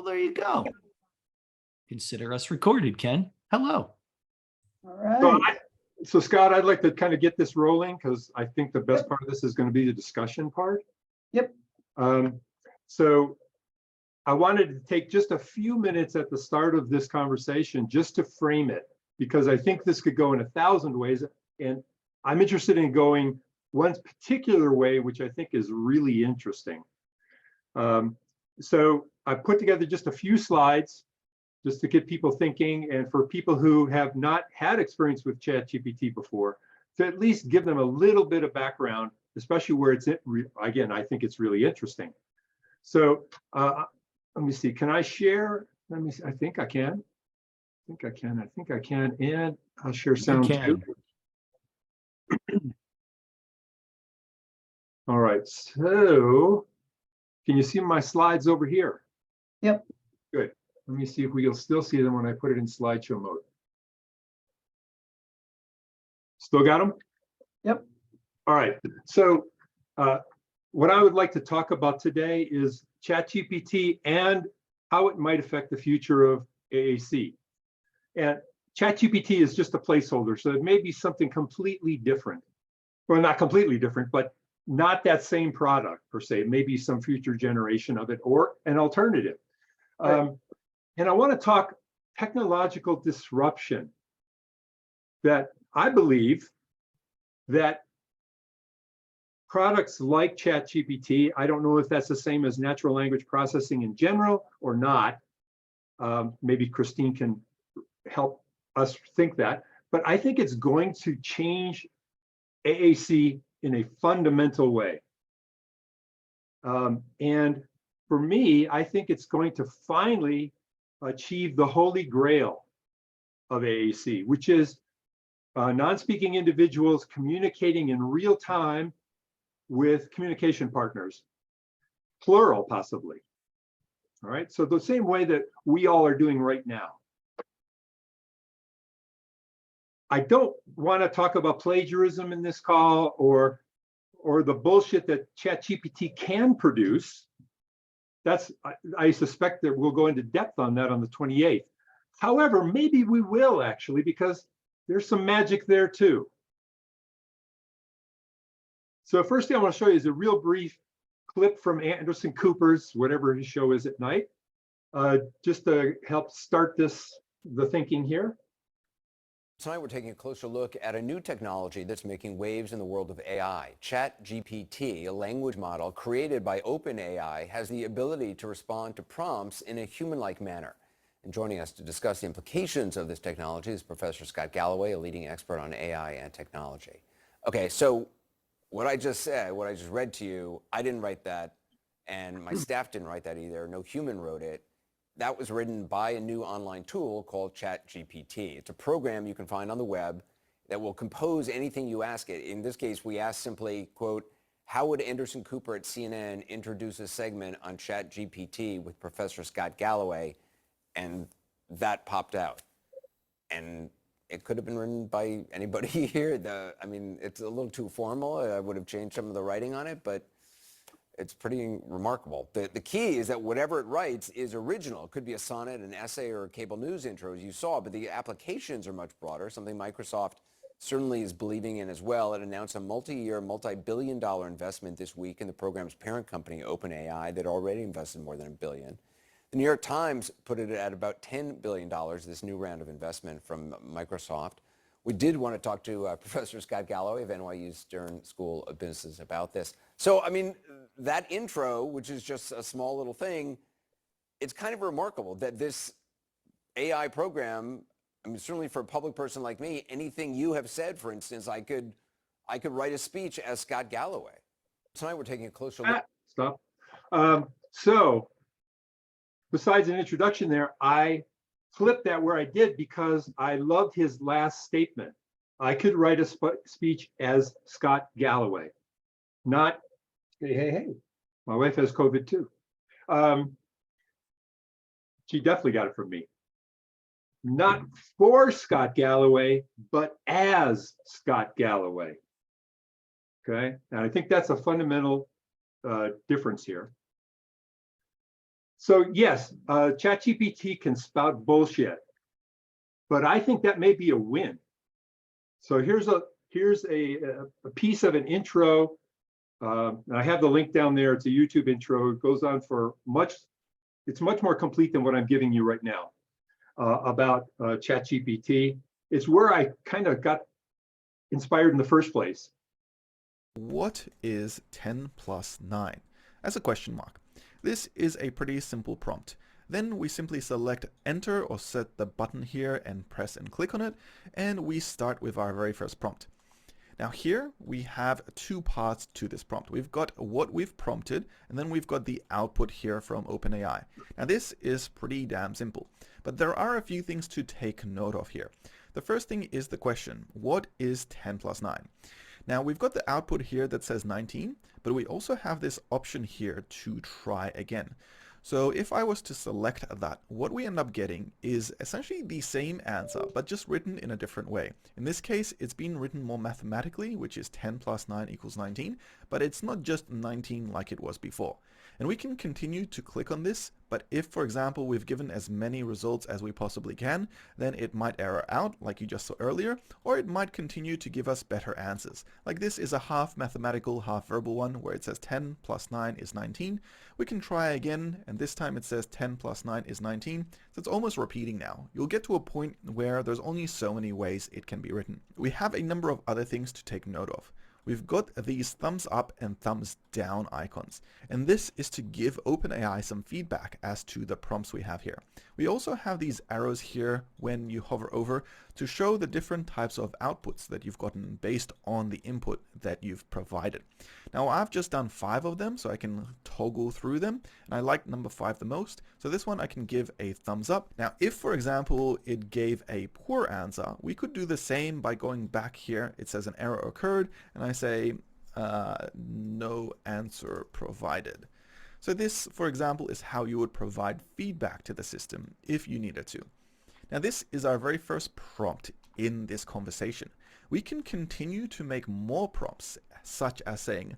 Well, there you go. Consider us recorded, Ken. Hello. All right. So Scott, I'd like to kind of get this rolling because I think the best part of this is going to be the discussion part. Yep. So I wanted to take just a few minutes at the start of this conversation just to frame it, because I think this could go in 1,000 ways. And I'm interested in going one particular way, which I think is really interesting. So I put together just a few slides just to get people thinking, and for people who have not had experience with ChatGPT before, to at least give them a little bit of background, especially where it's, again, I think it's really interesting. So let me see, can I share? Let me see, I think I can. I think I can, and I'll share sound too. All right, so can you see my slides over here? Yep. Good. Let me see if we'll still see them when I put it in slideshow mode. Still got them? Yep. All right. So what I would like to talk about today is ChatGPT and how it might affect the future of AAC. And ChatGPT is just a placeholder, so it may be something completely different. Well, not completely different, but not that same product per se. It may be some future generation of it or an alternative. Right. And I want to talk technological disruption, that I believe that products like ChatGPT, I don't know if that's the same as natural language processing in general or not. Maybe Christine can help us think that, but I think it's going to change AAC in a fundamental way. And for me, I think it's going to finally achieve the holy grail of AAC, which is non-speaking individuals communicating in real time with communication partners, plural possibly. All right, so the same way that we all are doing right now. I don't want to talk about plagiarism in this call or the bullshit that ChatGPT can produce. That's, I suspect that we'll go into depth on that on the 28th. However, maybe we will actually, because there's some magic there too. So first thing I want to show you is a real brief clip from Anderson Cooper's, whatever his show is at night, just to help start the thinking here. Tonight we're taking a closer look at a new technology that's making waves in the world of AI. ChatGPT, a language model created by OpenAI, has the ability to respond to prompts in a human-like manner. And joining us to discuss the implications of this technology is Professor Scott Galloway, a leading expert on AI and technology. Okay, so what I just said, what I just read to you, I didn't write that, and my staff didn't write that either. No human wrote it. That was written by a new online tool called ChatGPT. It's a program you can find on the web that will compose anything you ask it. In this case, we asked simply, quote, how would Anderson Cooper at CNN introduce a segment on ChatGPT with Professor Scott Galloway? And that popped out. And it could have been written by anybody here. I mean, it's a little too formal. I would have changed some of the writing on it, but it's pretty remarkable. The key is that whatever it writes is original. It could be a sonnet, an essay, or a cable news intro, as you saw, but the applications are much broader, something Microsoft certainly is believing in as well. It announced a multi-year, multi-billion-dollar investment this week in the program's parent company, OpenAI, that already invested more than $1 billion. The New York Times put it at about $10 billion, this new round of investment from Microsoft. We did want to talk to Professor Scott Galloway of NYU's Stern School of Business about this. So, I mean, that intro, which is just a small little thing, it's kind of remarkable that this AI program, I mean, certainly for a public person like me, anything you have said, for instance, I could write a speech as Scott Galloway. Tonight we're taking a closer look. Stop. So, besides an introduction there, I flipped that where I did because I loved his last statement. I could write a speech as Scott Galloway, not, hey, my wife has COVID too. She definitely got it from me. Not for Scott Galloway, but as Scott Galloway. Okay, and I think that's a fundamental difference here. So yes, ChatGPT can spout bullshit, but I think that may be a win. So here's a piece of an intro. I have the link down there. It's a YouTube intro. It goes on for it's much more complete than what I'm giving you right now about ChatGPT. It's where I kind of got inspired in the first place. What is 10 plus 9? As a question mark. This is a pretty simple prompt. Then we simply select enter or set the button here and press and click on it, and we start with our very first prompt. Now here we have two parts to this prompt. We've got what we've prompted, and then we've got the output here from OpenAI. Now this is pretty damn simple, but there are a few things to take note of here. The first thing is the question, what is 10 plus 9? Now we've got the output here that says 19, but we also have this option here to try again. So if I was to select that, what we end up getting is essentially the same answer, but just written in a different way. In this case, it's been written more mathematically, which is 10 plus 9 equals 19, but it's not just 19 like it was before. And we can continue to click on this, but if, for example, we've given as many results as we possibly can, then it might error out, like you just saw earlier, or it might continue to give us better answers. Like this is a half mathematical, half verbal one, where it says 10 plus 9 is 19. We can try again, and this time it says 10 plus 9 is 19, so it's almost repeating now. You'll get to a point where there's only so many ways it can be written. We have a number of other things to take note of. We've got these thumbs up and thumbs down icons, and this is to give OpenAI some feedback as to the prompts we have here. We also have these arrows here when you hover over to show the different types of outputs that you've gotten based on the input that you've provided. Now I've just done 5 of them, so I can toggle through them, and I like number 5 the most, so this one I can give a thumbs up. Now if, for example, it gave a poor answer, we could do the same by going back here. It says an error occurred, and I say no answer provided. So this, for example, is how you would provide feedback to the system if you needed to. Now this is our very first prompt in this conversation. We can continue to make more prompts, such as saying,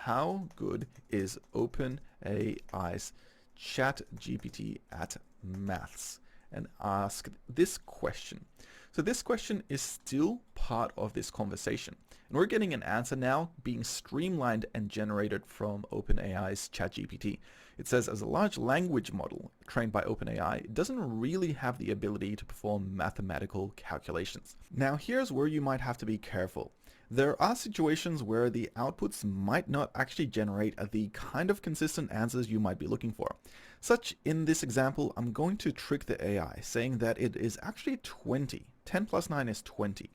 how good is OpenAI's ChatGPT at maths? And ask this question. So this question is still part of this conversation. And we're getting an answer now being streamlined and generated from OpenAI's ChatGPT. It says, as a large language model trained by OpenAI, it doesn't really have the ability to perform mathematical calculations. Now here's where you might have to be careful. There are situations where the outputs might not actually generate the kind of consistent answers you might be looking for. Such in this example, I'm going to trick the AI, saying that it is actually 20. 10 plus 9 is 20.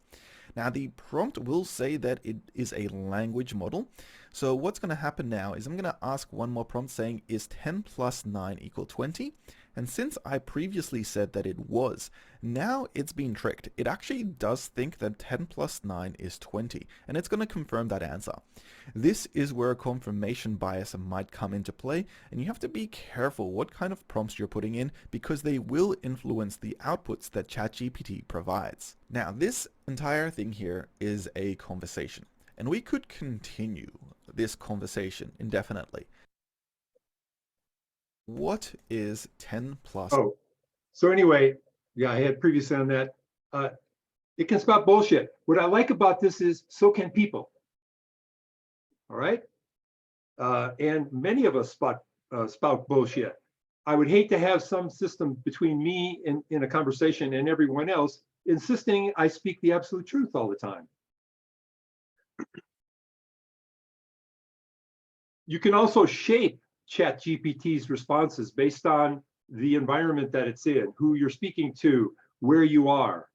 Now the prompt will say that it is a language model. So what's going to happen now is I'm going to ask one more prompt saying, is 10 plus 9 equal 20? And since I previously said that it was, now it's been tricked. It actually does think that 10 plus 9 is 20, and it's going to confirm that answer. This is where confirmation bias might come into play, and you have to be careful what kind of prompts you're putting in because they will influence the outputs that ChatGPT provides. Now, this entire thing here is a conversation, and we could continue this conversation indefinitely. What is 10 plus? Oh, so anyway, yeah, I had previously on that. It can spout bullshit. What I like about this is so can people. All right. And many of us spout bullshit. I would hate to have some system between me in a conversation and everyone else insisting I speak the absolute truth all the time. You can also shape ChatGPT's responses based on the environment that it's in, who you're speaking to, where you are.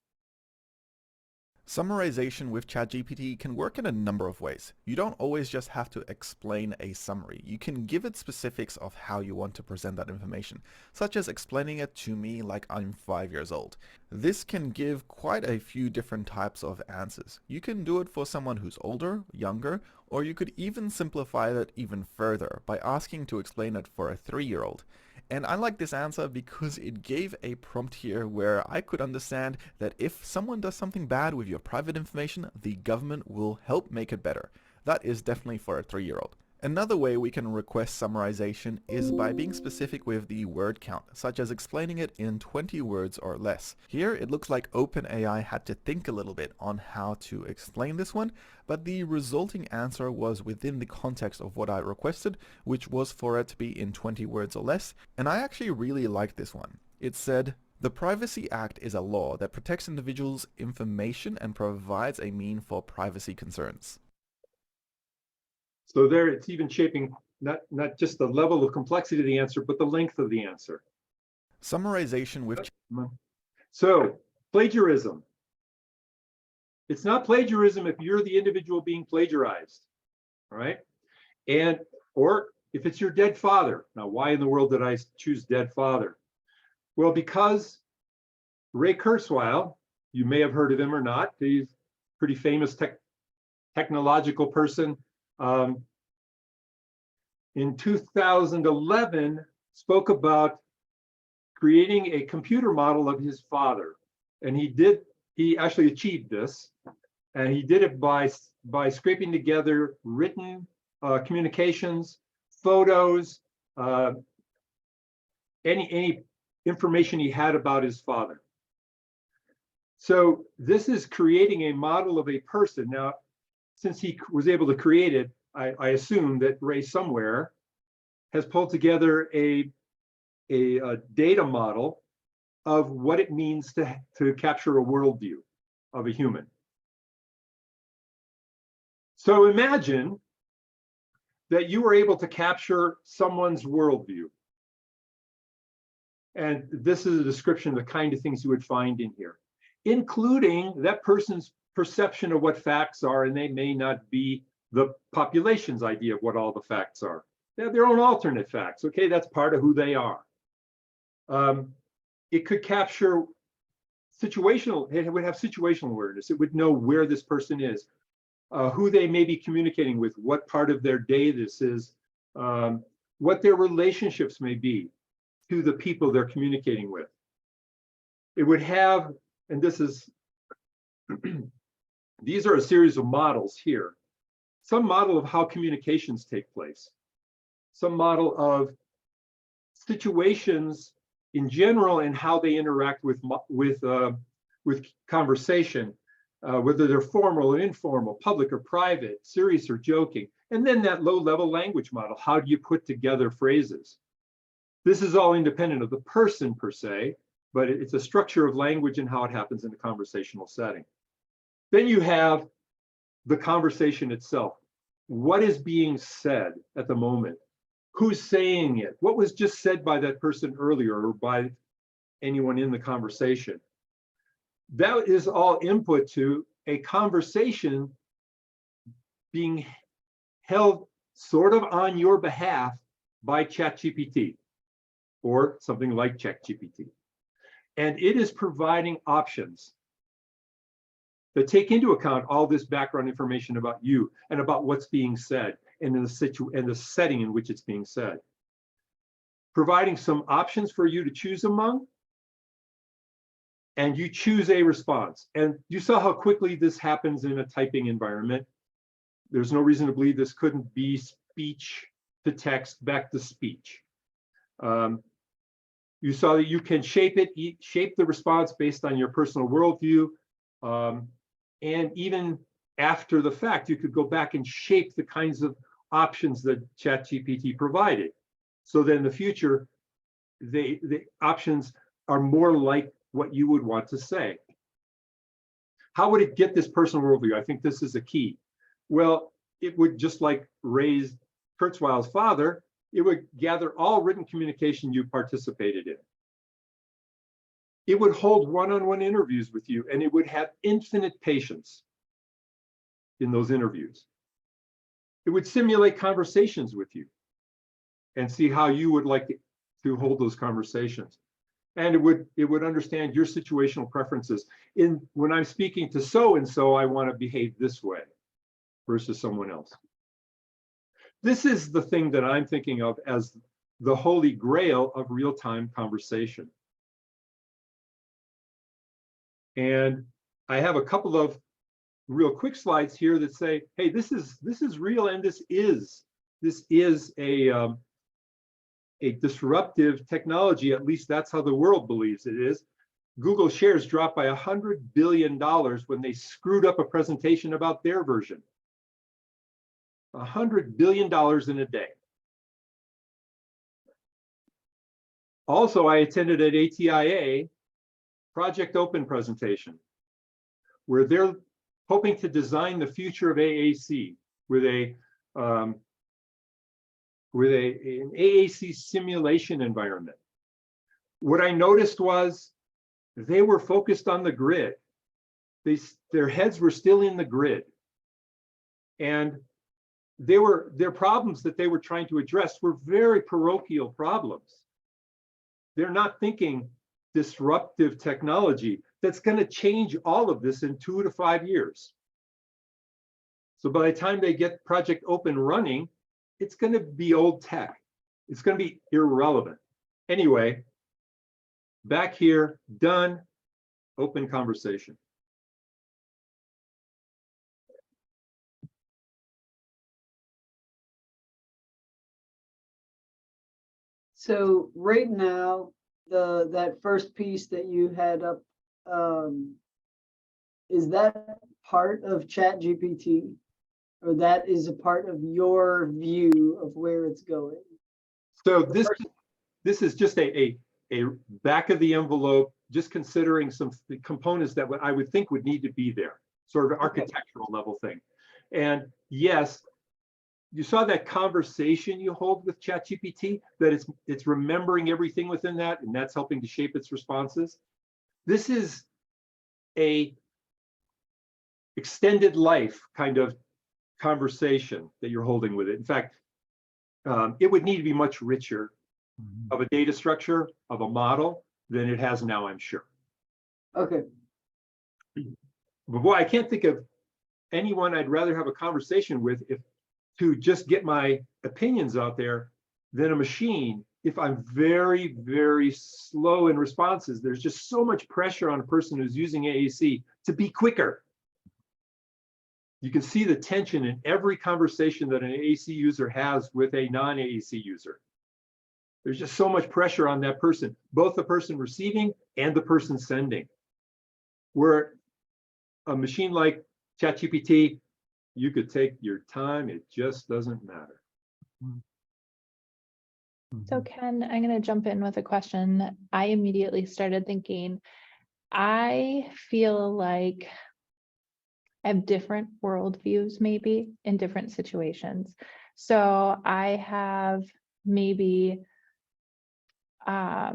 Summarization with ChatGPT can work in a number of ways. You don't always just have to explain a summary. You can give it specifics of how you want to present that information, such as explaining it to me like I'm 5 years old. This can give quite a few different types of answers. You can do it for someone who's older, younger, or you could even simplify that even further by asking to explain it for a 3-year-old. And I like this answer because it gave a prompt here where I could understand that if someone does something bad with your private information, the government will help make it better. That is definitely for a 3-year-old. Another way we can request summarization is by being specific with the word count, such as explaining it in 20 words or less. Here it looks like OpenAI had to think a little bit on how to explain this one, but the resulting answer was within the context of what I requested, which was for it to be in 20 words or less, and I actually really liked this one. It said, "The Privacy Act is a law that protects individuals' information and provides a mean for privacy concerns." So there it's even shaping not just the level of complexity of the answer, but the length of the answer. Summarization with So plagiarism. It's not plagiarism if you're the individual being plagiarized, all right? And, or if it's your dead father. Now, why in the world did I choose dead father? Well, because Ray Kurzweil, you may have heard of him or not, he's a pretty famous technological person. In 2011, spoke about creating a computer model of his father. And he actually achieved this. And he did it by scraping together written communications, photos, any information he had about his father. So this is creating a model of a person. Now, since he was able to create it, I assume that Ray somewhere has pulled together a data model of what it means to capture a worldview of a human. So imagine that you were able to capture someone's worldview. And this is a description of the kind of things you would find in here, including that person's perception of what facts are, and they may not be the population's idea of what all the facts are. They have their own alternate facts. Okay, that's part of who they are. It could capture situational, it would have situational awareness. It would know where this person is, who they may be communicating with, what part of their day this is, what their relationships may be to the people they're communicating with. It would have, and this is, these are a series of models here. Some model of how communications take place. Some model of situations in general and how they interact with conversation, whether they're formal or informal, public or private, serious or joking. And then that low-level language model. How do you put together phrases? This is all independent of the person per se, but it's a structure of language and how it happens in a conversational setting. Then you have the conversation itself. What is being said at the moment? Who's saying it? What was just said by that person earlier or by anyone in the conversation? That is all input to a conversation being held sort of on your behalf by ChatGPT or something like ChatGPT. And it is providing options that take into account all this background information about you and about what's being said and in the setting in which it's being said. Providing some options for you to choose among, and you choose a response. And you saw how quickly this happens in a typing environment. There's no reason to believe this couldn't be speech to text back to speech. You saw that you can shape the response based on your personal worldview. And even after the fact, you could go back and shape the kinds of options that ChatGPT provided. So then in the future, the options are more like what you would want to say. How would it get this personal worldview? I think this is a key. Well, it would, just like Ray Kurzweil's father, it would gather all written communication you participated in. It would hold one-on-one interviews with you, and it would have infinite patience in those interviews. It would simulate conversations with you and see how you would like to hold those conversations. And it would understand your situational preferences. When I'm speaking to so-and-so, I want to behave this way versus someone else. This is the thing that I'm thinking of as the holy grail of real-time conversation. And I have a couple of real quick slides here that say, hey, this is real and this is this is a disruptive technology. At least that's how the world believes it is. Google shares dropped by $100 billion when they screwed up a presentation about their version. $100 billion in a day. Also, I attended an ATIA Project Open presentation, where they're hoping to design the future of AAC with an AAC simulation environment. What I noticed was they were focused on the grid. Their heads were still in the grid. And their problems that they were trying to address were very parochial problems. They're not thinking disruptive technology that's going to change all of this in 2 to 5 years. So by the time they get Project Open running, it's going to be old tech. It's going to be irrelevant. Anyway, back here, done, open conversation. So right now, that first piece that you had up, is that part of ChatGPT, or that is a part of your view of where it's going? So this is just a back of the envelope, just considering some components that I would think would need to be there, sort of an architectural level thing. And yes, you saw that conversation you hold with ChatGPT, that it's remembering everything within that, and that's helping to shape its responses. This is a extended life kind of conversation that you're holding with it. In fact, it would need to be much richer of a data structure, of a model, than it has now, I'm sure. Okay. But boy, I can't think of anyone I'd rather have a conversation with to just get my opinions out there than a machine. If I'm very, very slow in responses, there's just so much pressure on a person who's using AAC to be quicker. You can see the tension in every conversation that an AAC user has with a non-AAC user. There's just so much pressure on that person, both the person receiving and the person sending. Where a machine like ChatGPT, you could take your time, it just doesn't matter. So Ken, I'm going to jump in with a question. I immediately started thinking, I feel like I have different worldviews maybe in different situations. So I have maybe a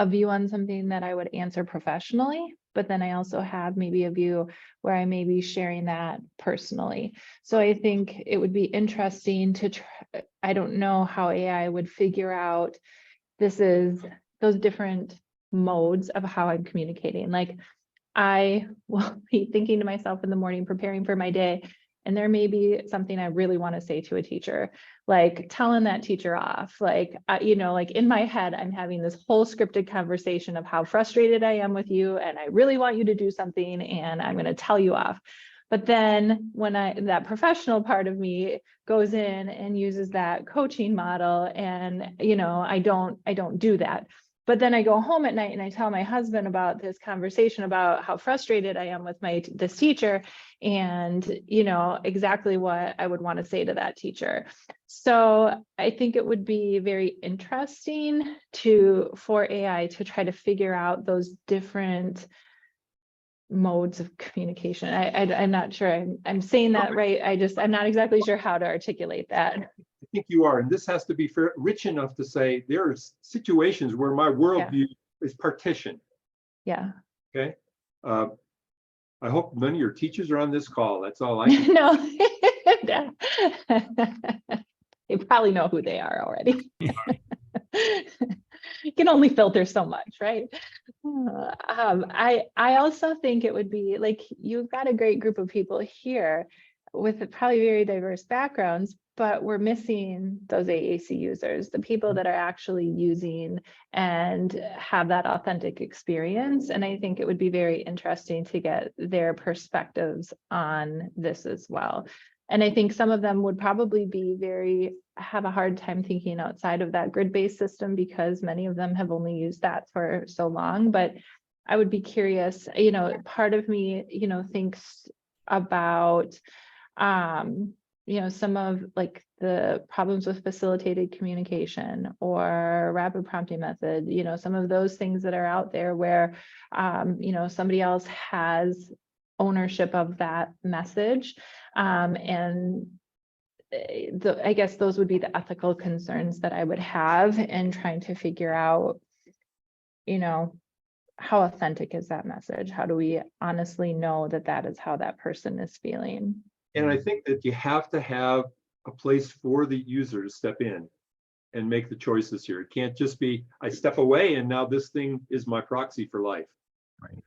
view on something that I would answer professionally, but then I also have maybe a view where I may be sharing that personally. So I think it would be interesting to try, I don't know how AI would figure out those different modes of how I'm communicating. Like I will be thinking to myself in the morning, preparing for my day, and there may be something I really want to say to a teacher, like telling that teacher off, like, like in my head, I'm having this whole scripted conversation of how frustrated I am with you, and I really want you to do something, and I'm going to tell you off. But then when that professional part of me goes in and uses that coaching model, and, I don't do that. But then I go home at night and I tell my husband about this conversation about how frustrated I am with this teacher, and exactly what I would want to say to that teacher. So I think it would be very interesting for AI to try to figure out those different modes of communication. I'm not sure I'm saying that right. I'm not exactly sure how to articulate that. I think you are, and this has to be rich enough to say there are situations where my worldview is partitioned. Yeah. Okay. I hope none of your teachers are on this call. That's all I can. No. They probably know who they are already. You can only filter so much, right? I also think it would be like, you've got a great group of people here with probably very diverse backgrounds, but we're missing those AAC users, the people that are actually using and have that authentic experience. And I think it would be very interesting to get their perspectives on this as well. And I think some of them would probably have a hard time thinking outside of that grid-based system because many of them have only used that for so long. But I would be curious, part of me, thinks about, some of like the problems with facilitated communication or rapid prompting method, some of those things that are out there where, somebody else has ownership of that message. And I guess those would be the ethical concerns that I would have in trying to figure out, how authentic is that message? How do we honestly know that that is how that person is feeling? And I think that you have to have a place for the user to step in and make the choices here. It can't just be, I step away and now this thing is my proxy for life. Right.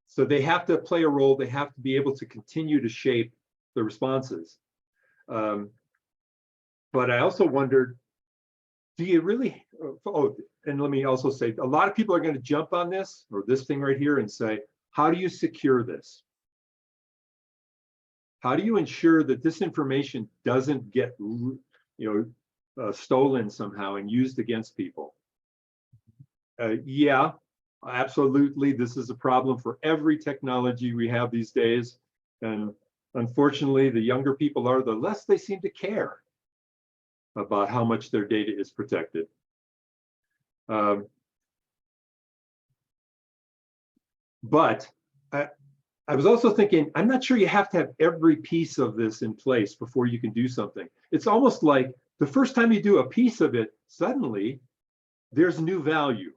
So they have to play a role. They have to be able to continue to shape the responses. But I also wondered, do you really, and let me also say, a lot of people are going to jump on this or this thing right here and say, how do you secure this? How do you ensure that this information doesn't get, stolen somehow and used against people? Yeah, absolutely. This is a problem for every technology we have these days. And unfortunately, the younger people are, the less they seem to care about how much their data is protected. But I was also thinking, I'm not sure you have to have every piece of this in place before you can do something. It's almost like the first time you do a piece of it, suddenly there's new value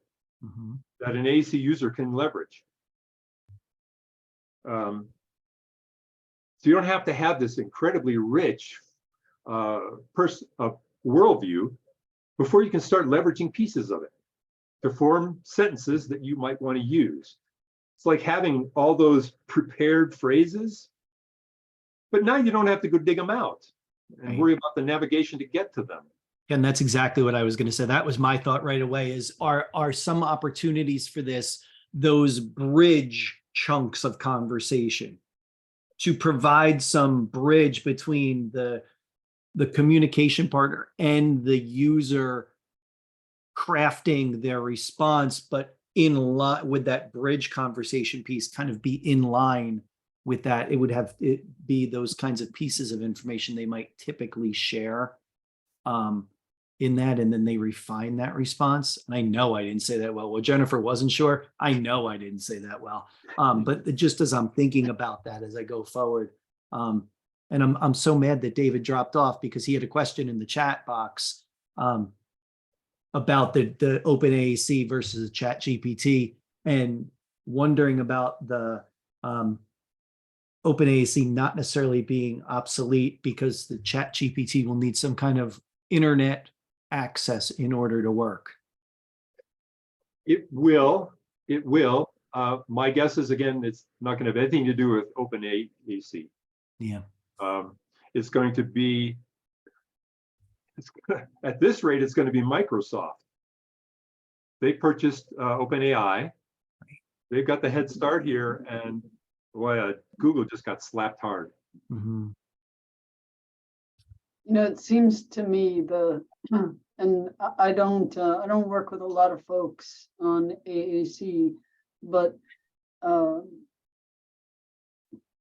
that an AAC user can leverage. So you don't have to have this incredibly rich worldview before you can start leveraging pieces of it to form sentences that you might want to use. It's like having all those prepared phrases, but now you don't have to go dig them out and worry about the navigation to get to them. And that's exactly what I was going to say. That was my thought right away, is are some opportunities for this, those bridge chunks of conversation, to provide some bridge between the communication partner and the user crafting their response, but in line with that bridge conversation piece, kind of be in line with that. It would have it be those kinds of pieces of information they might typically share in that, and then they refine that response. And I know I didn't say that well. Well, Jennifer wasn't sure. I know I didn't say that well. But just as I'm thinking about that as I go forward, and I'm so mad that David dropped off because he had a question in the chat box about the Open AAC versus ChatGPT, and wondering about the Open AAC not necessarily being obsolete because the ChatGPT will need some kind of internet access in order to work. It will. My guess is, again, it's not going to have anything to do with Open AAC. Yeah. It's going to be, at this rate, it's going to be Microsoft. They purchased OpenAI. They've got the head start here, and boy, Google just got slapped hard. Mm-hmm. It seems to me and I don't work with a lot of folks on AAC, but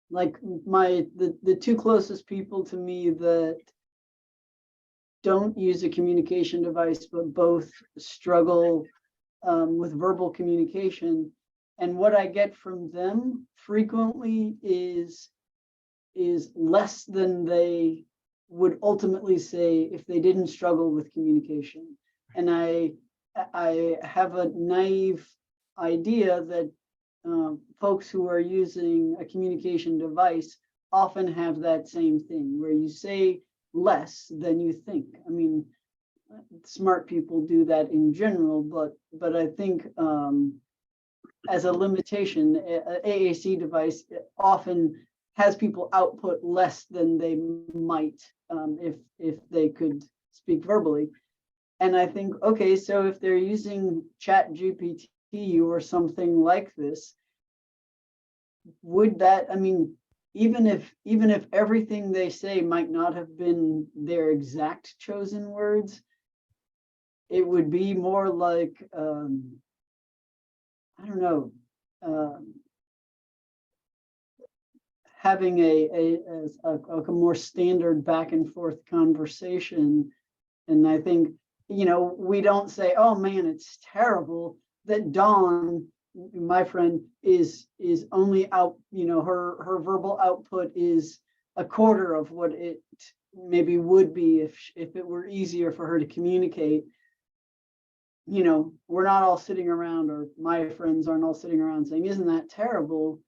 like the two closest people to me that don't use a communication device, but both struggle with verbal communication. And what I get from them frequently is less than they would ultimately say if they didn't struggle with communication. And I have a naive idea that folks who are using a communication device often have that same thing, where you say less than you think. I mean, smart people do that in general, but I think as a limitation, an AAC device often has people output less than they might if they could speak verbally. And I think, okay, so if they're using ChatGPT or something like this, would that, I mean, even if everything they say might not have been their exact chosen words, it would be more like, I don't know, having a more standard back and forth conversation. And I think, we don't say, oh man, it's terrible that Dawn, my friend, is only out, her verbal output is a quarter of what it maybe would be if it were easier for her to communicate. We're not all sitting around, or my friends aren't all sitting around saying, isn't that terrible?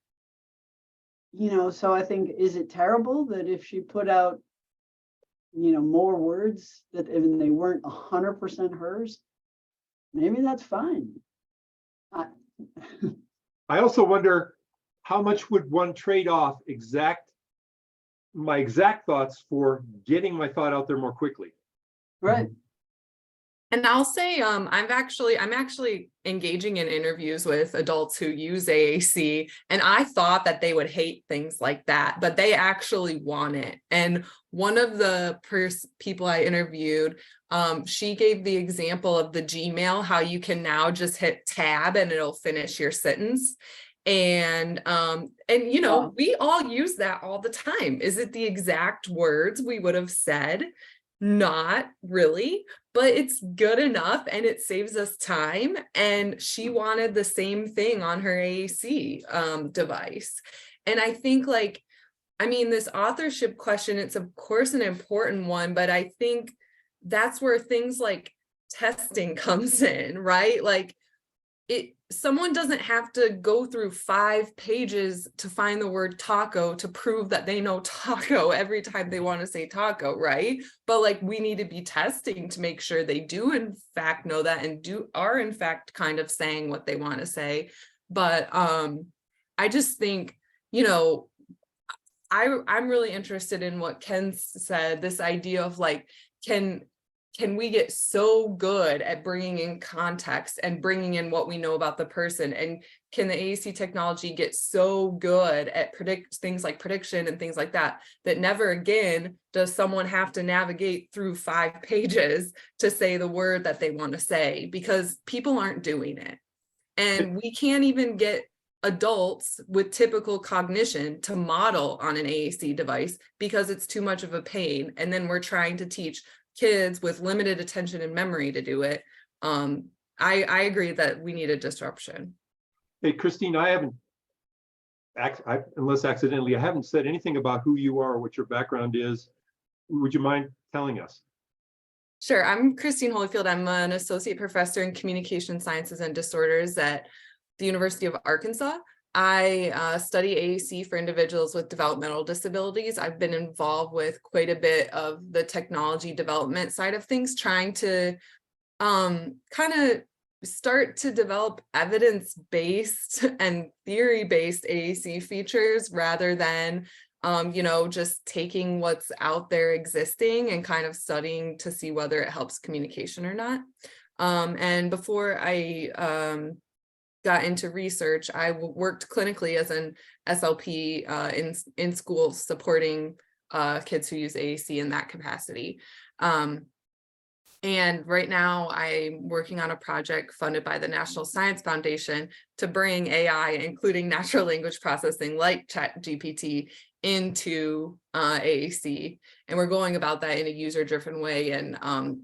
So I think, is it terrible that if she put out, more words that even they weren't 100% hers, maybe that's fine. I also wonder, how much would one trade off my exact thoughts for getting my thought out there more quickly? Right. And I'll say, I'm actually engaging in interviews with adults who use AAC, and I thought that they would hate things like that, but they actually want it. And one of the people I interviewed, she gave the example of the Gmail, how you can now just hit tab and it'll finish your sentence. And we all use that all the time. Is it the exact words we would have said? Not really, but it's good enough and it saves us time. And she wanted the same thing on her AAC device. And I think, this authorship question, it's of course an important one, but I think that's where things like testing comes in, right? Someone doesn't have to go through 5 pages to find the word taco to prove that they know taco every time they want to say taco, right? But we need to be testing to make sure they do in fact know that and are in fact kind of saying what they want to say. But I just think, I'm really interested in what Ken said, this idea of can we get so good at bringing in context and bringing in what we know about the person? And can the AAC technology get so good at things like prediction and things like that, that never again does someone have to navigate through 5 pages to say the word that they want to say, because people aren't doing it. And we can't even get adults with typical cognition to model on an AAC device because it's too much of a pain. And then we're trying to teach kids with limited attention and memory to do it. I agree that we need a disruption. Hey, Christine, unless accidentally, I haven't said anything about who you are or what your background is. Would you mind telling us? Sure. I'm Christine Holyfield. I'm an associate professor in communication sciences and disorders at the University of Arkansas. I study AAC for individuals with developmental disabilities. I've been involved with quite a bit of the technology development side of things, trying to kind of start to develop evidence-based and theory-based AAC features rather than, just taking what's out there existing and kind of studying to see whether it helps communication or not. And before I got into research, I worked clinically as an SLP in schools supporting kids who use AAC in that capacity. And right now I'm working on a project funded by the National Science Foundation to bring AI, including natural language processing like ChatGPT, into AAC. And we're going about that in a user-driven way. And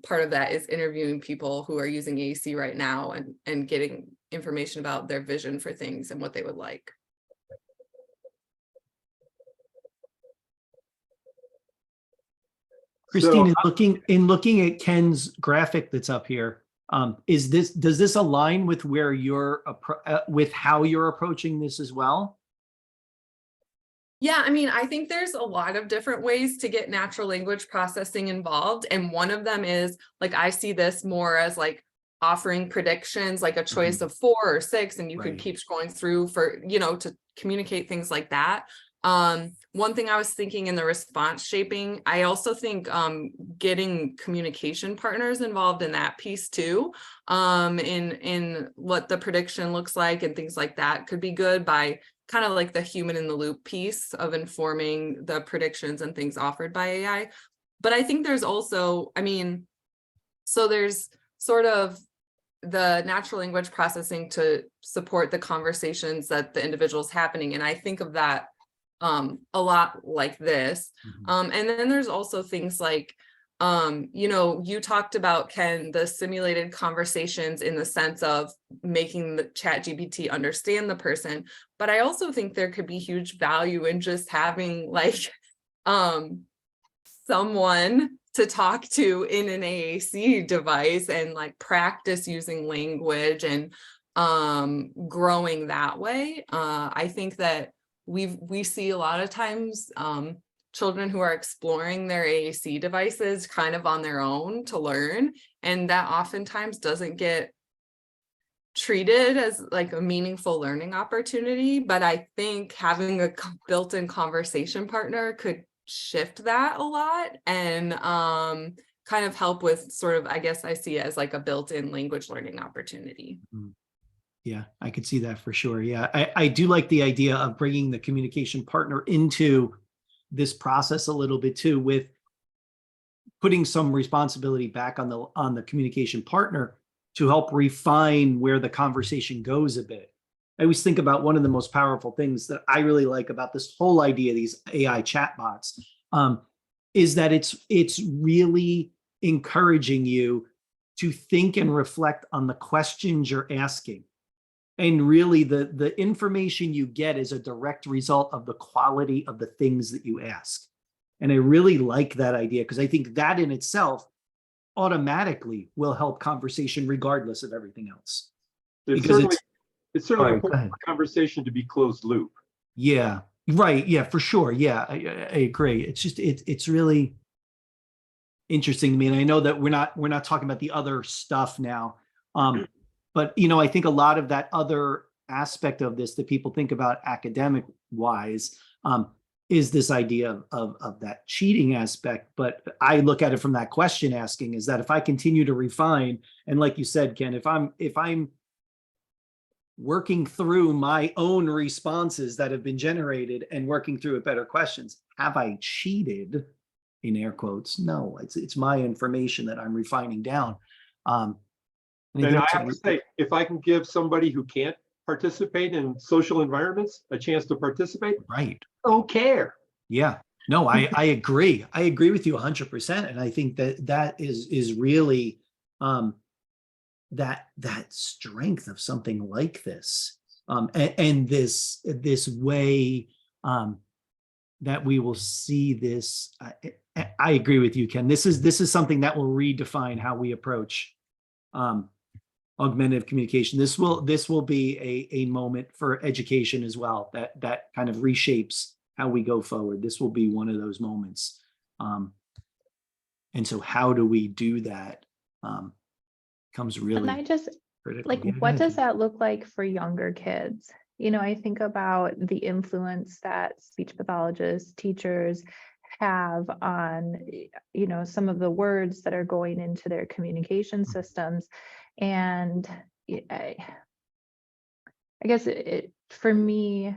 part of that is interviewing people who are using AAC right now and getting information about their vision for things and what they would like. Christine, in looking at Ken's graphic that's up here, does this align with where with how you're approaching this as well? Yeah, I think there's a lot of different ways to get natural language processing involved. And one of them is I see this more as offering predictions, like a choice of 4 or 6, and you could keep scrolling through for, to communicate things like that. One thing I was thinking in the response shaping, I also think getting communication partners involved in that piece too, in what the prediction looks like and things like that could be good by kind of like the human in the loop piece of informing the predictions and things offered by AI. But I think there's also, I mean, so there's sort of the natural language processing to support the conversations that the individual's happening. And I think of that a lot like this. And then there's also things like, you know, you talked about, Ken, the simulated conversations in the sense of making the ChatGPT understand the person. But I also think there could be huge value in just having like someone to talk to in an AAC device and like practice using language and growing that way. I think that we see a lot of times children who are exploring their AAC devices kind of on their own to learn, and that oftentimes doesn't get treated as like a meaningful learning opportunity. But I think having a built-in conversation partner could shift that a lot and kind of help with sort of, I guess I see it as like a built-in language learning opportunity. Yeah, I could see that for sure. Yeah, I do like the idea of bringing the communication partner into this process a little bit too, with putting some responsibility back on the communication partner to help refine where the conversation goes a bit. I always think about one of the most powerful things that I really like about this whole idea of these AI chatbots is that it's really encouraging you to think and reflect on the questions you're asking. And really the information you get is a direct result of the quality of the things that you ask. And I really like that idea because I think that in itself automatically will help conversation regardless of everything else. It's Because certainly Sorry, important go ahead. for conversation to be closed loop. Yeah, right. Yeah, for sure. Yeah, I agree. It's just it's really interesting to me, and I know that we're not talking about the other stuff now, but you know, I think a lot of that other aspect of this that people think about academic wise is this idea of that cheating aspect. But I look at it from that question asking is that if I continue to refine, and like you said, Ken, if I'm working through my own responses that have been generated and working through better questions, have I cheated, in air quotes? No, it's my information that I'm refining down. And I have to say, if I can give somebody who can't participate in social environments a chance to participate, right? Don't care. Yeah, no, I agree. I agree with you 100%, and I think that is really that strength of something like this, and this way that we will see this. I agree with you, Ken. This is something that will redefine how we approach augmentative communication. This will be a moment for education as well, that kind of reshapes how we go forward. This will be one of those moments. And so how do we do that comes really And I just critical. like, Yeah, go what ahead, does Jen. that look like for younger kids? You know, I think about the influence that speech pathologists, teachers have on, you know, some of the words that are going into their communication systems. And I guess for me,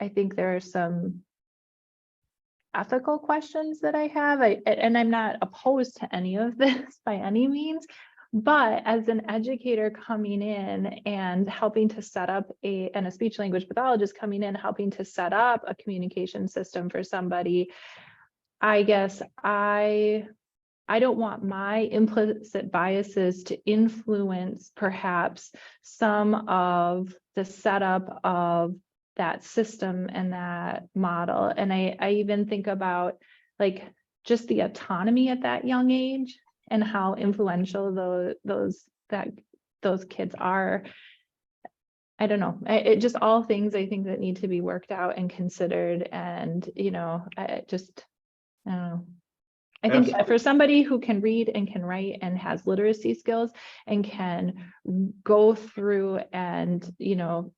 I think there are some ethical questions that I have, and I'm not opposed to any of this by any means, but as an educator coming in and helping to set up and a speech language pathologist coming in, helping to set up a communication system for somebody, I guess I don't want my implicit biases to influence perhaps some of the setup of that system and that model. And I even think about like just the autonomy at that young age and how influential those kids are. I don't know. It just all things I think that need to be worked out and considered. And, you know, I don't know. I think for somebody who can read and can write and has literacy skills and can go through and, you know,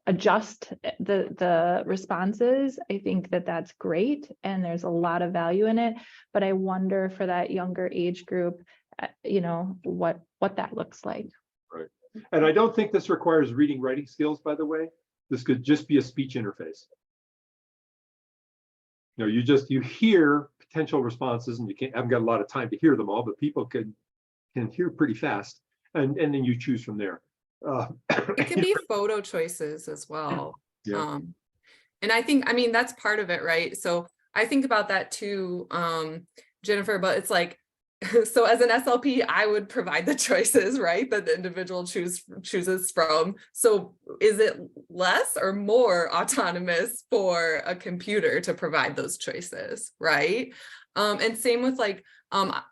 adjust the responses, I think that that's great. And there's a lot of value in it. But I wonder for that younger age group, you know, what that looks like. Right. And I don't think this requires reading, writing skills, by the way. This could just be a speech interface. You hear potential responses, and you haven't got a lot of time to hear them all, but people can hear pretty fast, and then you choose from there. It could be photo choices as well. Yeah. And I think, I mean, that's part of it, right? So I think about that too, Jennifer, but it's like, so as an SLP, I would provide the choices, right, that the individual chooses from. So is it less or more autonomous for a computer to provide those choices, right? And same with like,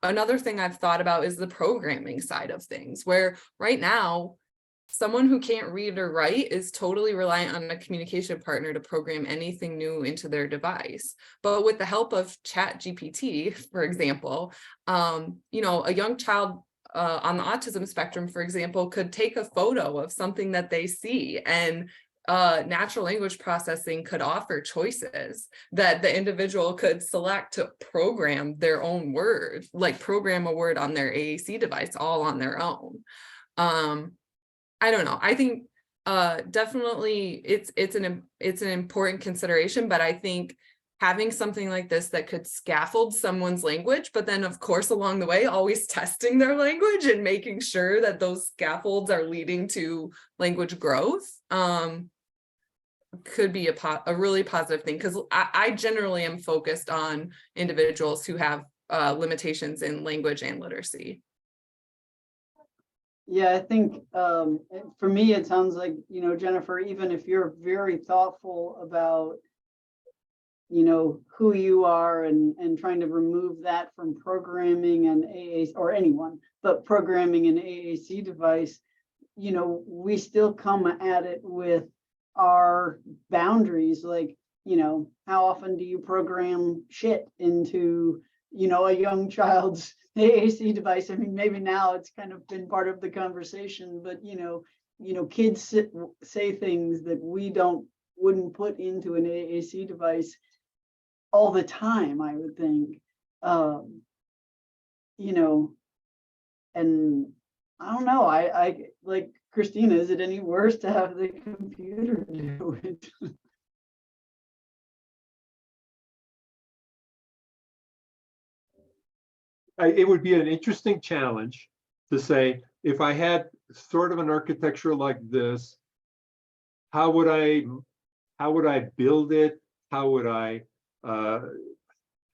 another thing I've thought about is the programming side of things, where right now, someone who can't read or write is totally reliant on a communication partner to program anything new into their device. But with the help of ChatGPT, for example, you know, a young child on the autism spectrum, for example, could take a photo of something that they see, and natural language processing could offer choices that the individual could select to program their own word, like program a word on their AAC device all on their own. I don't know. I think definitely it's an important consideration, but I think having something like this that could scaffold someone's language, but then of course along the way always testing their language and making sure that those scaffolds are leading to language growth could be a really positive thing, because I generally am focused on individuals who have limitations in language and literacy. Yeah, I think for me, it sounds like, you know, Jennifer, even if you're very thoughtful about, you know, who you are and trying to remove that from programming an AAC, or anyone, but programming an AAC device, you know, we still come at it with our boundaries. Like, you know, how often do you program shit into, you know, a young child's AAC device? I mean, maybe now it's kind of been part of the conversation, but you know, kids say things that we wouldn't put into an AAC device all the time, I would think. You know, and I don't know, I like Christina, is it any worse to have the computer do it? It would be an interesting challenge to say, if I had sort of an architecture like this, how would I build it? How would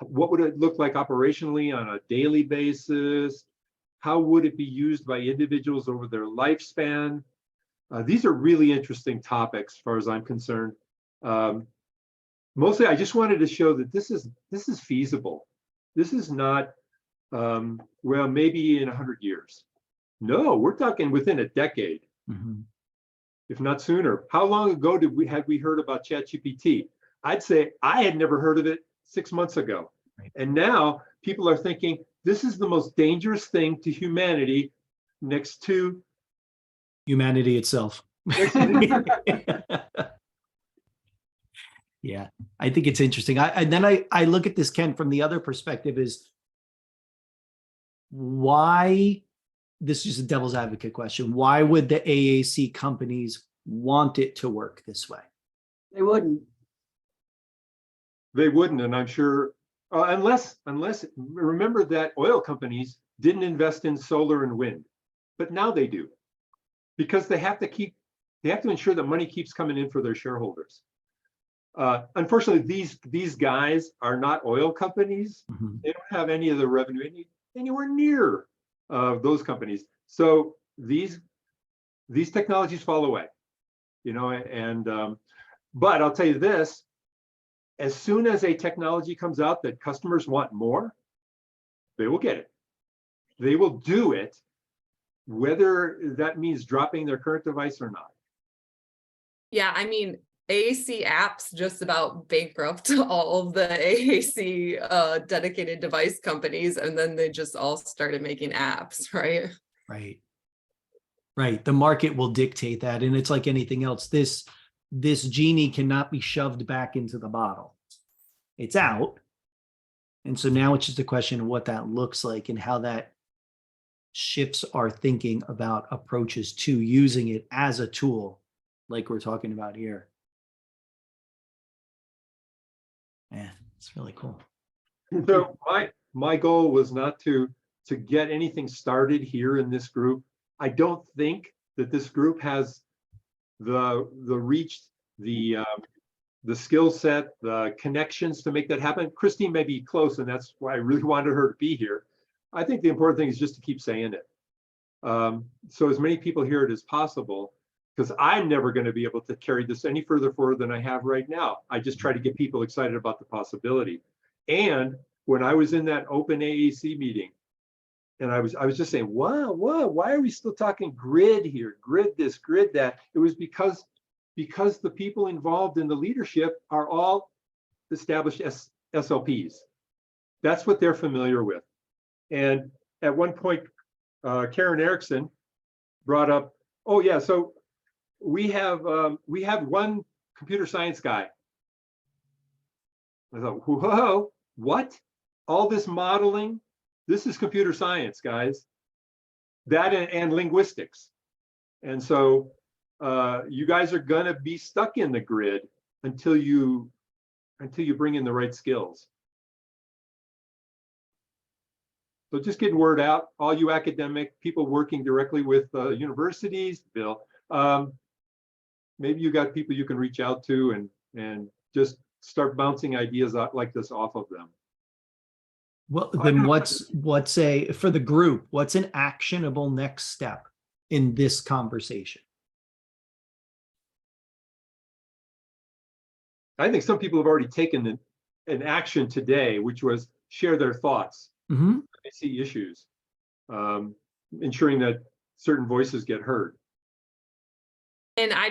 what would it look like operationally on a daily basis? How would it be used by individuals over their lifespan? These are really interesting topics as far as I'm concerned. Mostly, I just wanted to show that this is feasible. This is not, well, maybe in 100 years. No, we're talking within a decade, if not sooner. How long ago had we heard about ChatGPT? I'd say I had never heard of it 6 months ago. Right. And now people are thinking this is the most dangerous thing to humanity next to Humanity itself. Yeah, I think it's interesting. I look at this, Ken, from the other perspective is why, this is a devil's advocate question, why would the AAC companies want it to work this way? They wouldn't. They wouldn't, and I'm sure, unless remember that oil companies didn't invest in solar and wind, but now they do, because they have to ensure that money keeps coming in for their shareholders. Unfortunately, these guys are not oil companies. They don't have any of the revenue anywhere near those companies. So these technologies fall away, you know. And but I'll tell you this: as soon as a technology comes out that customers want more, they will get it. They will do it, whether that means dropping their current device or not. Yeah, I mean, AAC apps just about bankrupt all of the AAC dedicated device companies, and then they just all started making apps, right? Right. The market will dictate that, and it's like anything else. This genie cannot be shoved back into the bottle. It's out, and so now it's just a question of what that looks like and how that shifts our thinking about approaches to using it as a tool, like we're talking about here. Yeah, it's really cool. So my goal was not to get anything started here in this group. I don't think that this group has the reach, the skill set, the connections to make that happen. Christine may be close, and that's why I really wanted her to be here. I think the important thing is just to keep saying it. So as many people hear it as possible, because I'm never going to be able to carry this any further forward than I have right now. I just try to get people excited about the possibility. And when I was in that open AAC meeting, and I was just saying, wow, why are we still talking grid here? Grid this, grid that. It was because the people involved in the leadership are all established SLPs. That's what they're familiar with. And at one point, Karen Erickson brought up, oh yeah, so we have one computer science guy. I thought, whoa, what? All this modeling? This is computer science, guys. That and linguistics. And so you guys are gonna be stuck in the grid until you bring in the right skills. So just getting word out, all you academic people working directly with universities, Bill, maybe you got people you can reach out to and just start bouncing ideas out like this off of them. Well, then what's for the group, what's an actionable next step in this conversation? I think some people have already taken an action today, which was share their thoughts. Mm-hmm. They see issues, ensuring that certain voices get heard. And I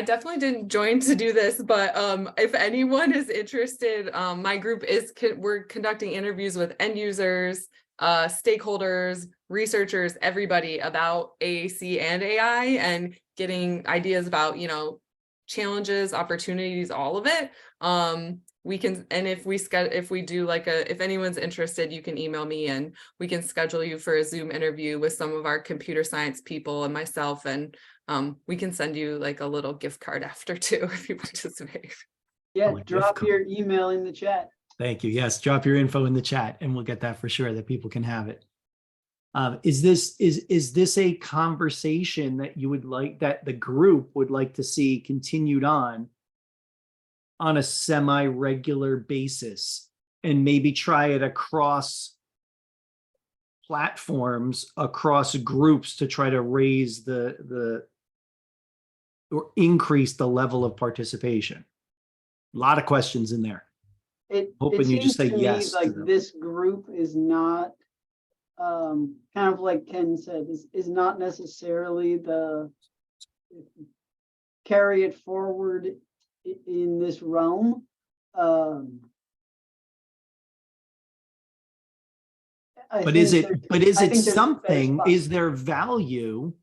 definitely didn't join to do this, but if anyone is interested, my group we're conducting interviews with end users, stakeholders, researchers, everybody about AAC and AI, and getting ideas about, challenges, opportunities, all of it. We can, and if we do if anyone's interested, you can email me and we can schedule you for a Zoom interview with some of our computer science people and myself, and we can send you like a little gift card after too if you participate. Yeah, Like drop gift your email in the chat. Thank you. Yes, drop your info in the chat and we'll get that for sure that people can have it. Is this a conversation that you would like, that the group would like to see continued on a semi-regular basis, and maybe try it across platforms, across groups, to try to raise or increase the level of participation? A lot of questions in there. Hoping It you just seems say to yes me like to them. this group is not, kind of like Ken said, is not necessarily the carry it forward in this realm. But is it something, spot. is there value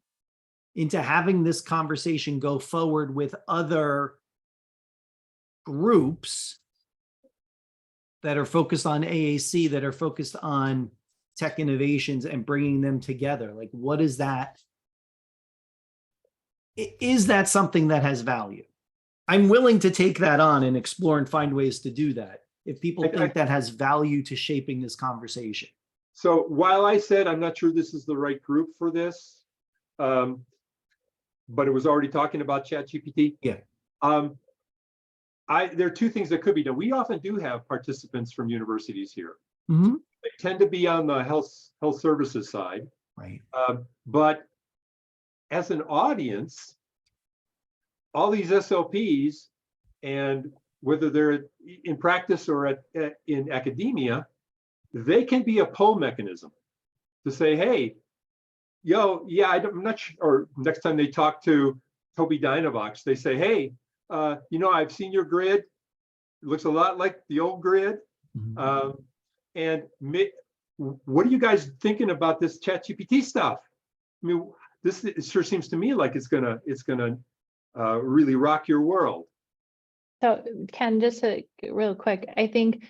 into having this conversation go forward with other groups that are focused on AAC, that are focused on tech innovations, and bringing them together? Like, what is that? Is that something that has value? I'm willing to take that on and explore and find ways to do that if people think that has value to shaping this conversation. So while I said I'm not sure this is the right group for this, but it was already talking about ChatGPT. Yeah. There are two things that could be done. We often do have participants from universities here. Mm-hmm. They tend to be on the health services side. Right. But as an audience, all these SLPs, and whether they're in practice or in academia, they can be a pull mechanism to say, hey, yeah, I'm not sure. Or next time they talk to Toby Dynavox, they say, hey, I've seen your grid. It looks a lot like the old grid. Mm-hmm. And what are you guys thinking about this ChatGPT stuff? I mean, it sure seems to me like it's gonna really rock your world. So Ken, just real quick, I think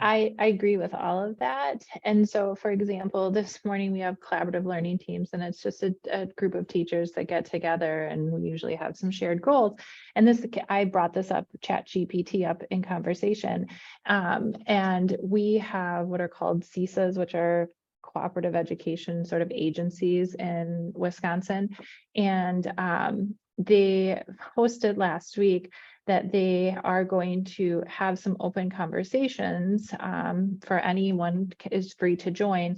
I agree with all of that. And so, for example, this morning we have collaborative learning teams, and it's just a group of teachers that get together, and we usually have some shared goals. And I brought this up, ChatGPT up in conversation. And we have what are called CISAs, which are cooperative education sort of agencies in Wisconsin. And they hosted last week that they are going to have some open conversations for anyone is free to join,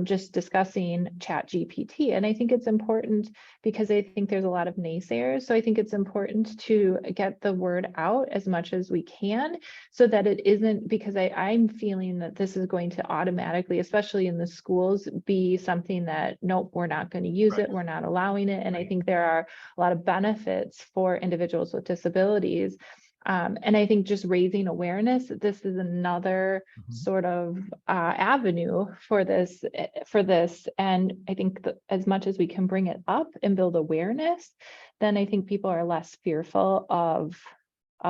just discussing ChatGPT. And I think it's important because I think there's a lot of naysayers. So I think it's important to get the word out as much as we can so that it isn't, because I'm feeling that this is going to automatically, especially in the schools, be something that, nope, we're not going to use it. We're not allowing it. And I think there are a lot of benefits for individuals with disabilities. And I think just raising awareness that this is another sort of avenue for this. And I think that as much as we can bring it up and build awareness, then I think people are less fearful of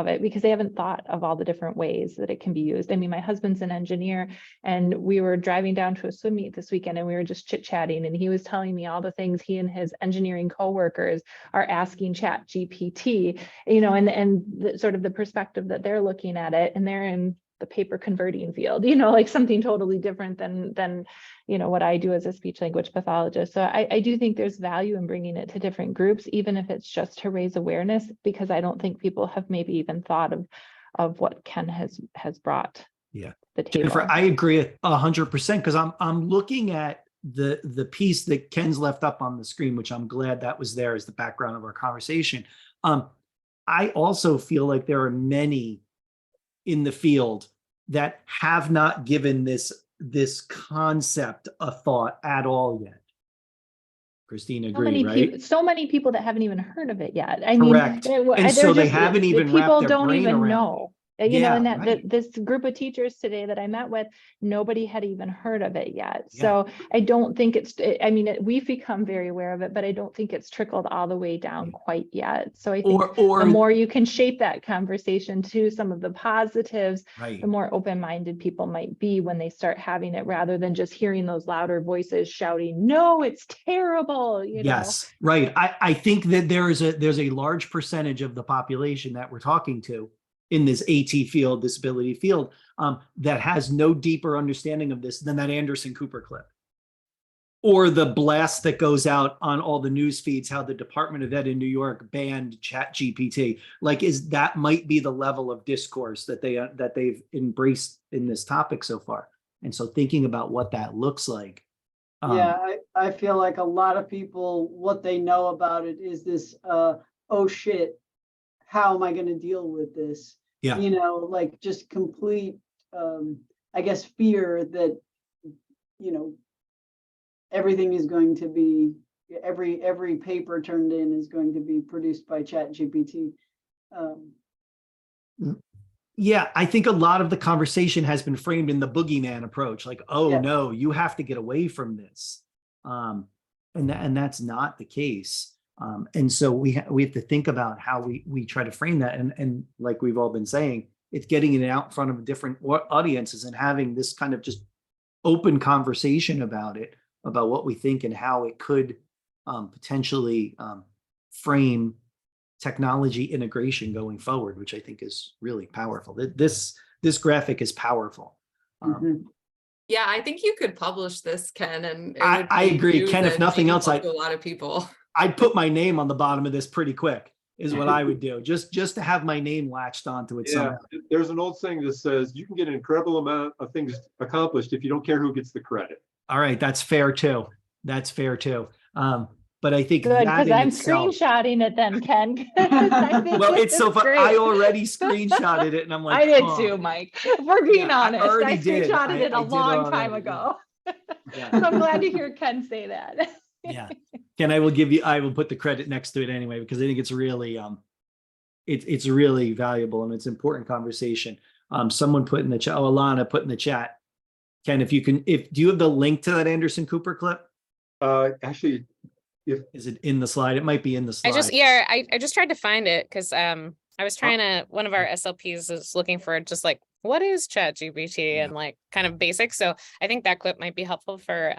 it because they haven't thought of all the different ways that it can be used. I mean, my husband's an engineer, and we were driving down to a swim meet this weekend, and we were just chit-chatting, and he was telling me all the things he and his engineering coworkers are asking ChatGPT, and sort of the perspective that they're looking at it, and they're in the paper converting field, like something totally different than what I do as a speech language pathologist. So I do think there's value in bringing it to different groups, even if it's just to raise awareness, because I don't think people have maybe even thought of what Ken has brought. Yeah. The table. Jennifer, I agree 100% because I'm looking at the piece that Ken's left up on the screen, which I'm glad that was there as the background of our conversation. I also feel like there are many in the field that have not given this concept a thought at all yet. Christine, agree, right? So many people that haven't even heard of it yet. Correct. And so they haven't even wrapped people their don't brain even around know. it. And that right. this group of teachers today that I met with, nobody had even heard of it yet. Yeah. So I don't think we've become very aware of it, but I don't think it's trickled all the way down quite yet. So I think the more you can shape that conversation to some of the positives, right, the more open-minded people might be when they start having it, rather than just hearing those louder voices shouting, no, it's terrible. Yes, right. I think that there's a large percentage of the population that we're talking to in this AT field, disability field, that has no deeper understanding of this than that Anderson Cooper clip. Or the blast that goes out on all the news feeds, how the Department of Ed in New York banned ChatGPT. That might be the level of discourse that they've embraced in this topic so far. And so thinking about what that looks like. Yeah, I feel like a lot of people, what they know about it is this, oh shit, how am I going to deal with this? Yeah. Just complete, I guess, fear that, everything is going to be, every paper turned in is going to be produced by ChatGPT. Yeah, I think a lot of the conversation has been framed in the boogeyman approach, like, oh Yeah. no, you have to get away from this. And that's not the case. And so we have to think about how we try to frame that. And like we've all been saying, it's getting it out in front of different audiences and having this kind of just open conversation about it, about what we think and how it could potentially frame technology integration going forward, which I think is really powerful. This graphic is powerful. Yeah, I think you could publish this, Ken, and I agree, Ken. If nothing else, to a lot of people. I'd put my name on the bottom of this pretty quick. Is what I would do, just to have my name latched onto it. Yeah, somehow. there's an old saying that says you can get an incredible amount of things accomplished if you don't care who gets the credit. All right, that's fair too. That's fair too. But I think Good, because I'm itself, screenshotting it then, Ken. well, it's so fun. I already screenshotted it, and I'm like, I did oh. too, Mike. If we're being honest, I already did. screenshotted it I a did long time already, ago. Yeah. So I'm glad to hear Ken say that. Yeah, Ken, I will put the credit next to it anyway, because I think it's really it's really valuable and it's important conversation. Someone put in the chat, Alana put in the chat, Ken, do you have the link to that Anderson Cooper clip? Actually, is it in the slide? It might be in the slide. I just tried to find it because I was trying to, one of our SLPs is looking for just like, what is ChatGPT and like kind of basic. So I think that clip might be helpful for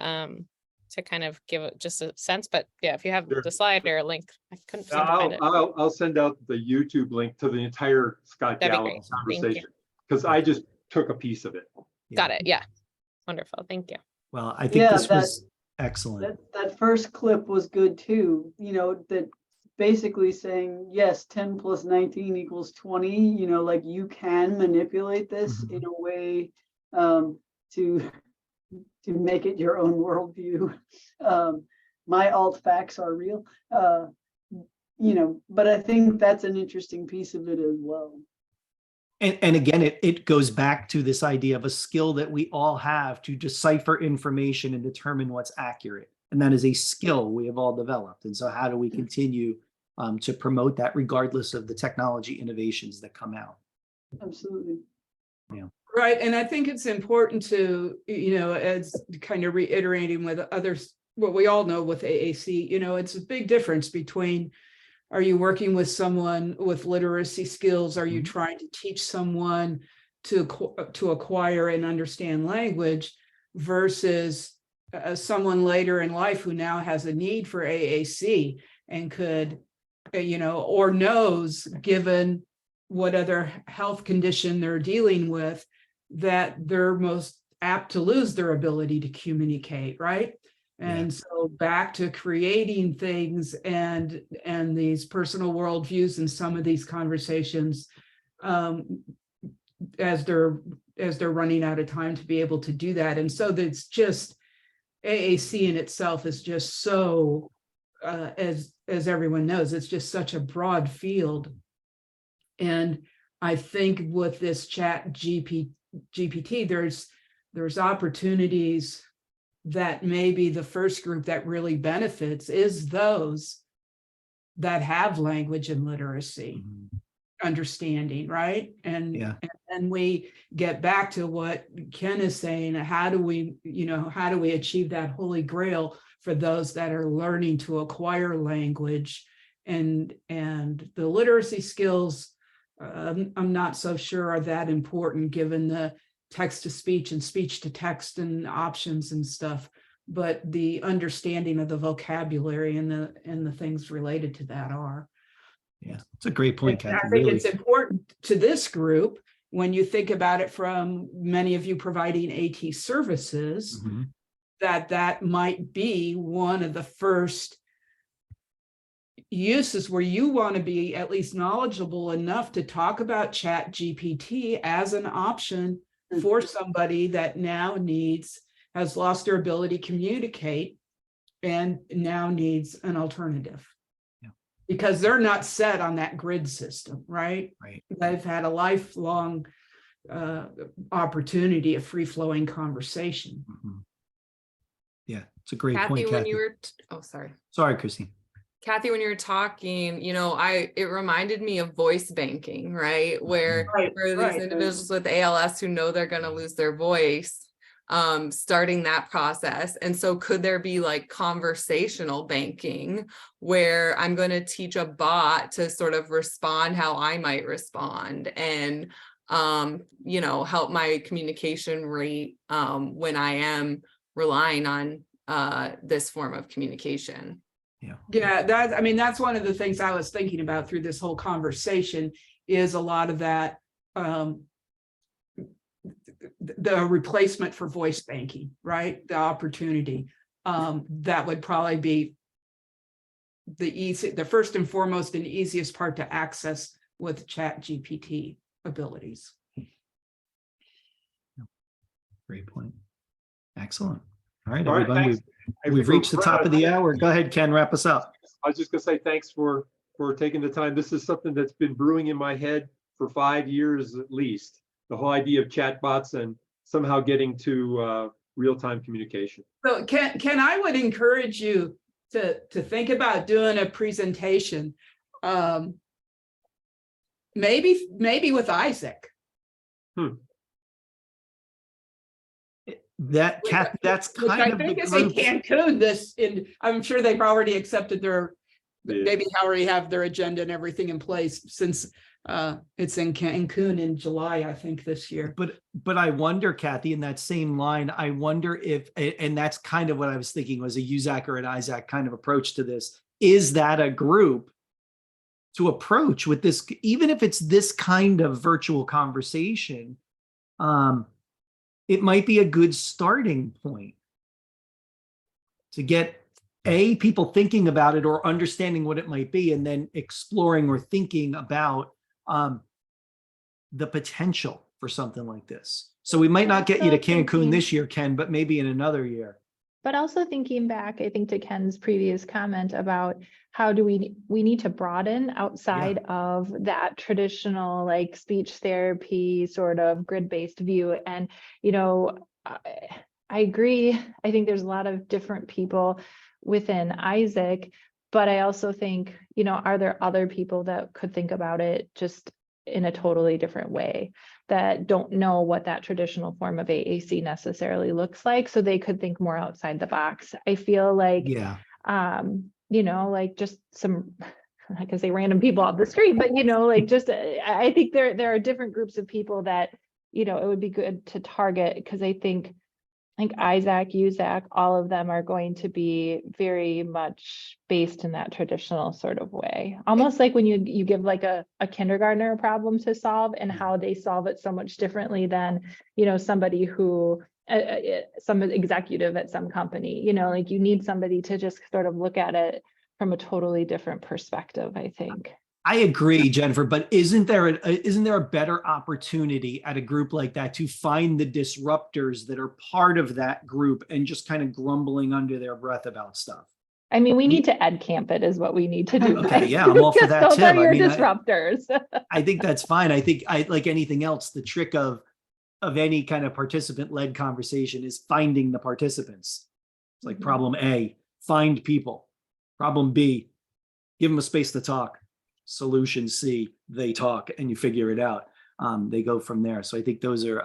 to kind of give it just a sense. But yeah, if you have Sure. the slide or a link, I couldn't seem to find it. I'll send out the YouTube link to the entire Scott That'd be Gallup great. Thank you. conversation, because I just took a piece of it. Got it. Yeah. Wonderful. Thank you. Well, I think Yeah, this was excellent. That first clip was good too, you know, that basically saying, yes, 10 plus 19 equals 20, you know, like you can manipulate this in a way to make it your own worldview. My alt facts are real, you know, but I think that's an interesting piece of it as well. And again, it goes back to this idea of a skill that we all have to decipher information and determine what's accurate. And that is a skill we have all developed. And so how do we continue to promote that regardless of the technology innovations that come out? Absolutely. Yeah. Right. And I think it's important to, you know, as kind of reiterating with others, what we all know with AAC, you know, it's a big difference between, are you working with someone with literacy skills? Are you trying to teach someone to acquire and understand language versus someone later in life who now has a need for AAC and could, you know, or knows, given what other health condition they're dealing with, that they're most apt to lose their ability to communicate, right? And so back to creating things and these personal worldviews and some of these conversations as they're running out of time to be able to do that. And so that's just, AAC in itself is just so, as everyone knows, it's just such a broad field. And I think with this ChatGPT, there's opportunities that maybe the first group that really benefits is those that have language and literacy understanding, right? And we get back to what Ken is saying, how do we achieve that holy grail for those that are learning to acquire language and the literacy skills? I'm not so sure are that important given the text to speech and speech to text and options and stuff, but the understanding of the vocabulary and the things related to that are. Yeah, it's a great point, Kathy. I think it's important to this group when you think about it from many of you providing AT services, that might be one of the first uses where you want to be at least knowledgeable enough to talk about ChatGPT as an option for somebody that now has lost their ability to communicate and now needs an alternative. Because they're not set on that grid system, right? They've had a lifelong opportunity of free-flowing conversation. Yeah, it's a great point, Kathy. When you were, Sorry, Christine. Kathy, when you were talking, you know, it reminded me of voice banking, right? Where for these individuals with ALS who know they're going to lose their voice, starting that process. And so could there be like conversational banking where I'm going to teach a bot to sort of respond how I might respond and, you know, help my communication rate when I am relying on this form of communication? Yeah, that's one of the things I was thinking about through this whole conversation is a lot of that, the replacement for voice banking, right? The opportunity that would probably be the first and foremost and easiest part to access with ChatGPT abilities. Great point. Excellent. All right, All right, everybody. We've reached the top of the hour. Go ahead, Ken, wrap us up. I was just going to say thanks for taking the time. This is something that's been brewing in my head for 5 years at least. The whole idea of chatbots and somehow getting to real-time communication. So Ken, I would encourage you to think about doing a presentation, maybe with Isaac. That's kind I of think the is in group. Cancun. I'm sure they've already accepted their Yeah. maybe already have their agenda and everything in place since it's in Cancun in July, I think, this year. But I wonder, Kathy, in that same line, I wonder if, and that's kind of what I was thinking was a USAC or an ISAC kind of approach to this. Is that a group to approach with this, even if it's this kind of virtual conversation? It might be a good starting point to get people thinking about it or understanding what it might be, and then exploring or thinking about the potential for something like this. So we might not get you to Cancun this year, Ken, but maybe in another year. But also thinking back, I think, to Ken's previous comment about how do we need to broaden outside of that traditional like speech therapy sort of grid-based view. And, you know, I agree. I think there's a lot of different people within Isaac, but I also think, you know, are there other people that could think about it just in a totally different way, that don't know what that traditional form of AAC necessarily looks like, so they could think more outside the box. I feel like, you know, like just some, I can say random people off the street, but, you know, like just, I think there are different groups of people that, you know, it would be good to target, because I think Isaac, USAC, all of them are going to be very much based in that traditional sort of way. Almost like when you give like a kindergartner a problem to solve, and how they solve it so much differently than, you know, somebody who, some executive at some company, you know, like you need somebody to just sort of look at it from a totally different perspective, I think. I agree, Jennifer, but isn't there a better opportunity at a group like that to find the disruptors that are part of that group and just kind of grumbling under their breath about stuff? I mean, we need to ed camp it is what we need to do. Okay, yeah, I'm all for that Those too. are your I mean, disruptors. I think that's fine. I think like anything else, the trick of any kind of participant-led conversation is finding the participants. It's like problem A, find people. Problem B, give them a space to talk. Solution C, they talk and you figure it out. They go from there. So I think those are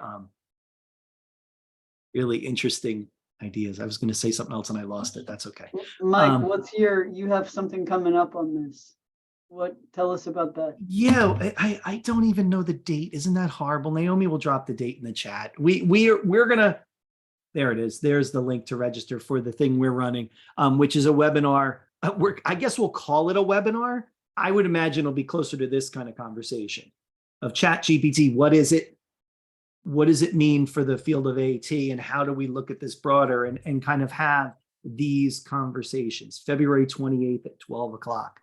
really interesting ideas. I was going to say something else and I lost it. That's okay. Mike, you have something coming up on this. Tell us about that. Yeah, I don't even know the date. Isn't that horrible? Naomi will drop the date in the chat. We're gonna, there it is. There's the link to register for the thing we're running, which is a webinar. I guess we'll call it a webinar. I would imagine it'll be closer to this kind of conversation of ChatGPT. What is it? What does it mean for the field of AT, and how do we look at this broader and kind of have these conversations? February 28th at 12 o'clock.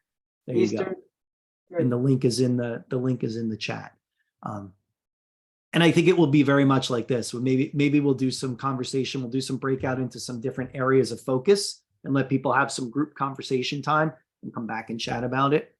There Eastern. you go. And the link is in the chat. And I think it will be very much like this. Maybe we'll do some conversation. We'll do some breakout into some different areas of focus and let people have some group conversation time and come back and chat about it.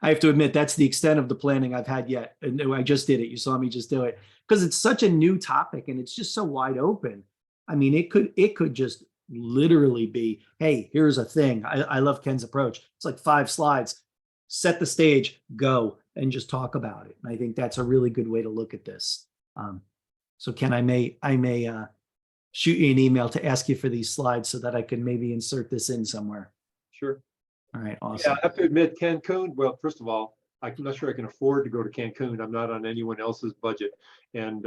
I have to admit, that's the extent of the planning I've had yet. And I just did it. You saw me just do it because it's such a new topic and it's just so wide open. I mean, it could just literally be, hey, here's a thing. I love Ken's approach. It's like 5 slides, set the stage, go, and just talk about it. And I think that's a really good way to look at this. So Ken, I may shoot you an email to ask you for these slides so that I can maybe insert this in somewhere. Sure. All right, awesome. Yeah, I have to admit, Cancun, well, first of all, I'm not sure I can afford to go to Cancun. I'm not on anyone else's budget. And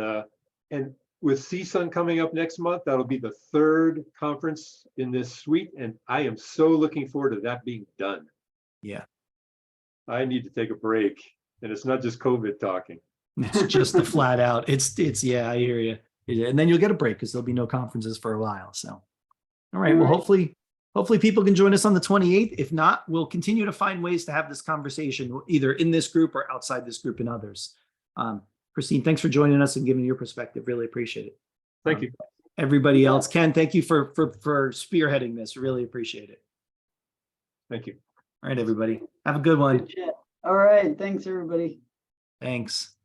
with CSUN coming up next month, that'll be the 3rd conference in this suite. And I am so looking forward to that being done. Yeah. I need to take a break. And it's not just COVID talking. It's just the flat out. It's yeah, I hear you. And then you'll get a break because there'll be no conferences for a while. So, all right. Well, hopefully people can join us on the 28th. If not, we'll continue to find ways to have this conversation either in this group or outside this group and others. Christine, thanks for joining us and giving your perspective. Really appreciate it. Thank you. Everybody else, Ken, thank you for spearheading this. Really appreciate it. Thank you. All right, everybody. Have a good one. All right. Thanks, everybody. Thanks.